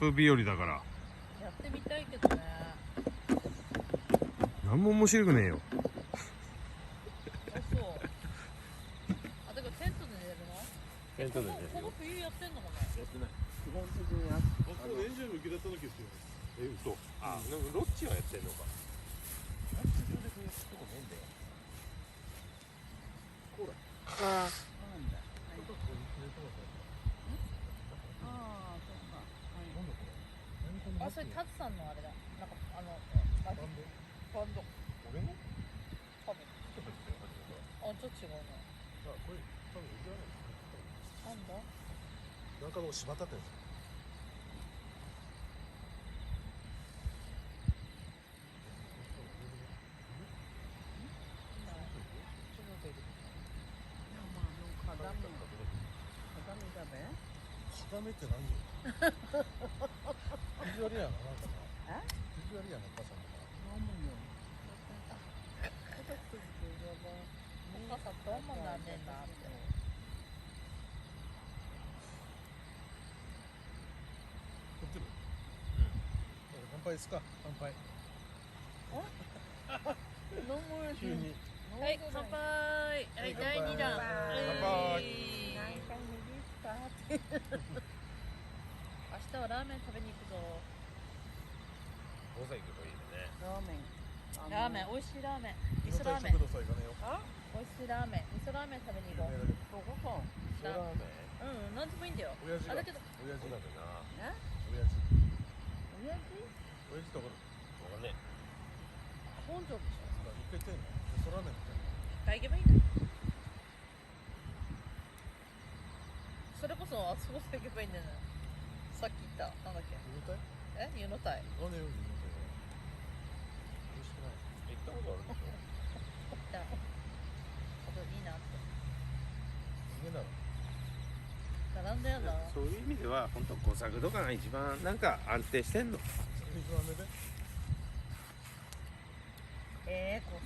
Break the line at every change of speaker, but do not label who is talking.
プ日和だから
やってみたいけどね。
何も面白くねえよ。
あ、そう。あ、だからテントで寝るの？
テントで寝るよ。
この冬やってんのかな？
やってない。
基本的に
僕も年中の雪だった時ですよ。
嘘。あ、でもロッチはやってんのか。
ラッチ上でこういうとこねえんだよ。
こうだ。
ああ、そうなんだ。はい。
ちょっとこういうとこ
ああ、そっか。はい。
なんだこれ。何この
あ、それタツさんのあれだ。なんか
バンド。
バンド。
俺の？
多分。
ちょっと待って
あ、ちょっと違うね。
あ、これ多分雪じゃないですか。
なんだ？
なんかもう縛ったってんですよ。
いや、まあ、でも鏡だべ。
固めって何よ。ビジュアルやな、なんかな。
え？
ビジュアルやな、母さんが。
飲むよ。
お母さんどうもなんねんなって。
撮ってる。乾杯ですか、乾杯。
飲むよ。
急に。
はい、乾杯。はい、第2弾。
乾杯
何回目ですかって。
明日はラーメン食べに行くぞ。
大崎行けばいいよね。
ラーメン。
ラーメン、美味しいラーメン。味
味
噌ラーメン。
噌食堂さえ行かねえよ。
あ？
美味しいラーメン。味噌ラーメン食べに行こう。
どこか。
味噌ラーメン。
うん、なんでもいいんだよ。
親父が。
あ、だけど、
親父
そうだよな。
え？
親父。
親父？
親父とか。
わかんね
本庄でし
一回行ってんの。味噌ラーメンって。
一回行けばいいんだ。それこそ、あそこさ行けばいいんだよね。さっき言った、なんだっけ。
入れたい？
湯の台。
あねよ、入れたい。美味しくない。
行ったことあるでしょ。
行った。あといいなって。
家なら。
並んだよな。
そういう意味では本当小作とかが一番なんか安定してんの。
水飴で。
こう